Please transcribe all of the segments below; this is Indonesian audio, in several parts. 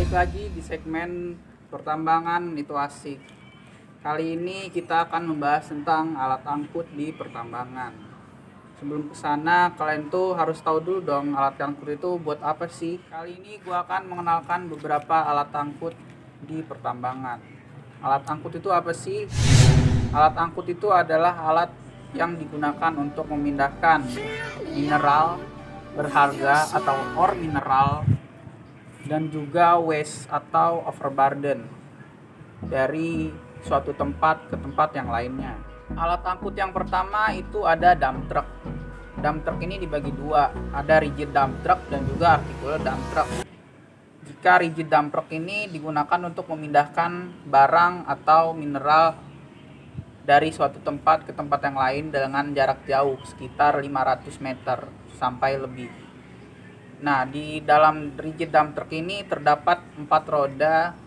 Balik lagi di segmen pertambangan itu asik. Kali ini kita akan membahas tentang alat angkut di pertambangan. Sebelum kesana, kalian tuh harus tahu dulu dong alat angkut itu buat apa sih. Kali ini gua akan mengenalkan beberapa alat angkut di pertambangan. Alat angkut itu apa sih? Alat angkut itu adalah alat yang digunakan untuk memindahkan mineral berharga atau ore mineral dan juga waste atau overburden dari suatu tempat ke tempat yang lainnya. Alat angkut yang pertama itu ada dump truck. Dump truck ini dibagi dua, ada rigid dump truck dan juga articulate dump truck. Jika rigid dump truck ini digunakan untuk memindahkan barang atau mineral dari suatu tempat ke tempat yang lain dengan jarak jauh sekitar 500 meter sampai lebih. Nah, di dalam rigid dump truck ini terdapat 4 roda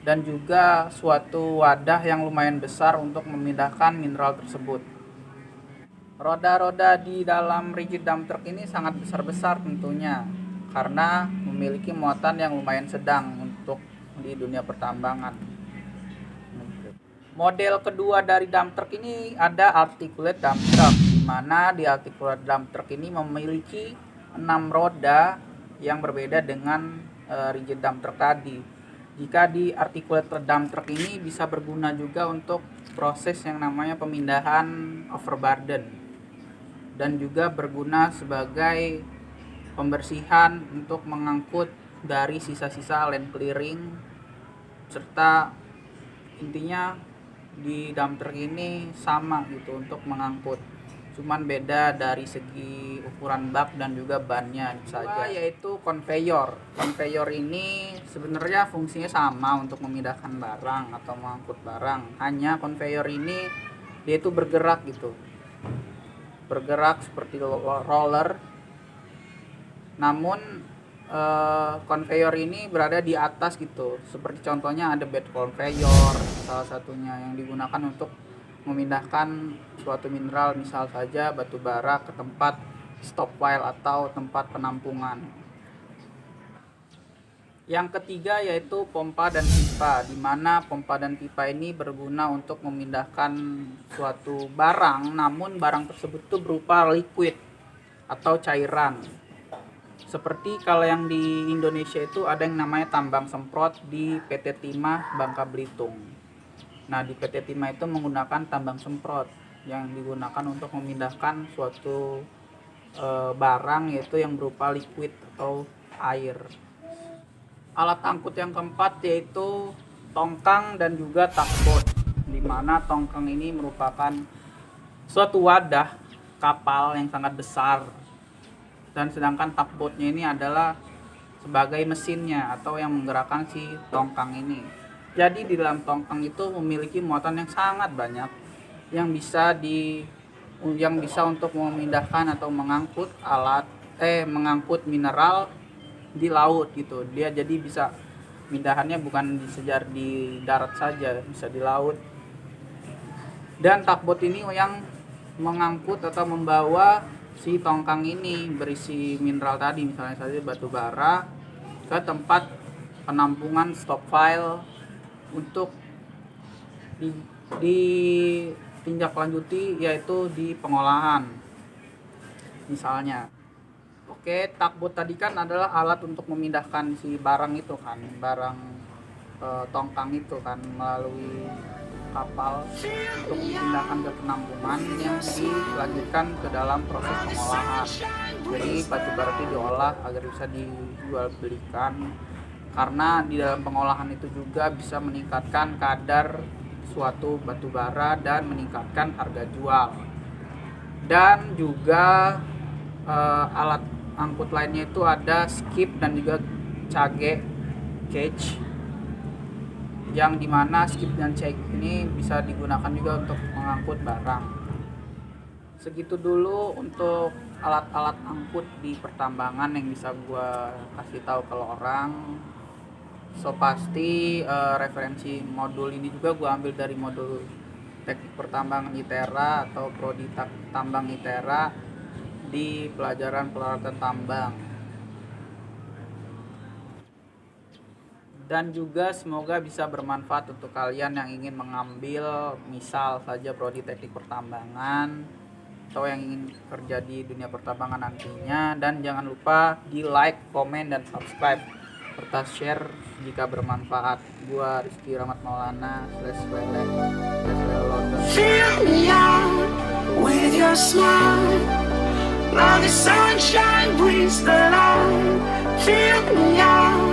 dan juga suatu wadah yang lumayan besar untuk memindahkan mineral tersebut. Roda-roda di dalam rigid dump truck ini sangat besar-besar tentunya karena memiliki muatan yang lumayan sedang untuk di dunia pertambangan. Model kedua dari dump truck ini ada articulate dump truck, di mana di articulate dump truck ini memiliki 6 roda yang berbeda dengan rigid dump truck tadi. Jika di articulate dump truck ini bisa berguna juga untuk proses yang namanya pemindahan overburden dan juga berguna sebagai pembersihan untuk mengangkut dari sisa-sisa land clearing, serta intinya di dump truck ini sama gitu untuk mengangkut, cuman beda dari segi ukuran bak dan juga bannya saja, yaitu conveyor. Conveyor ini sebenarnya fungsinya sama untuk memindahkan barang atau mengangkut barang, hanya conveyor ini dia itu bergerak gitu, bergerak seperti roller. Namun conveyor ini berada di atas gitu, seperti contohnya ada bed conveyor salah satunya yang digunakan untuk memindahkan suatu mineral, misal saja batu bara, ke tempat stockpile atau tempat penampungan. Yang ketiga yaitu pompa dan pipa, di mana pompa dan pipa ini berguna untuk memindahkan suatu barang, namun barang tersebut itu berupa liquid atau cairan. Seperti kalau yang di Indonesia itu ada yang namanya tambang semprot di PT Timah Bangka Belitung. Nah, di PT Timah itu menggunakan tambang semprot yang digunakan untuk memindahkan suatu barang, yaitu yang berupa liquid atau air. Alat angkut yang keempat yaitu tongkang dan juga tugboat, di mana tongkang ini merupakan suatu wadah kapal yang sangat besar, dan sedangkan tugboatnya ini adalah sebagai mesinnya atau yang menggerakkan si tongkang ini. Jadi di dalam tongkang itu memiliki muatan yang sangat banyak yang bisa untuk memindahkan atau mengangkut mengangkut mineral di laut gitu. Dia jadi bisa pindahannya bukan di darat saja, bisa di laut. Dan tugboat ini yang mengangkut atau membawa si tongkang ini berisi mineral tadi, misalnya saja batu bara, ke tempat penampungan stockpile untuk ditinjak lanjuti, yaitu di pengolahan misalnya. Oke, tugboat tadi kan adalah alat untuk memindahkan si barang itu kan, barang tongkang itu kan melalui kapal untuk dipindahkan ke penampungan yang dilanjutkan ke dalam proses pengolahan. Jadi batu bara itu diolah agar bisa dijual belikan, karena di dalam pengolahan itu juga bisa meningkatkan kadar suatu batu bara dan meningkatkan harga jual. Dan juga alat angkut lainnya itu ada skip dan juga cage, yang dimana skip dan cage ini bisa digunakan juga untuk mengangkut barang. Segitu dulu untuk alat-alat angkut di pertambangan yang bisa gua kasih tahu ke orang. So pasti referensi modul ini juga gua ambil dari modul teknik pertambangan ITERA atau prodi tambang ITERA di pelajaran peralatan tambang. dan juga semoga bisa bermanfaat untuk kalian yang ingin mengambil misal saja prodi teknik pertambangan atau yang ingin kerja di dunia pertambangan nantinya. Dan jangan lupa di like, komen, dan subscribe serta share jika bermanfaat. Gua Rizky Rahmat Maulana /London. Fill me out with your smile. Now the sunshine brings the light. Fill me out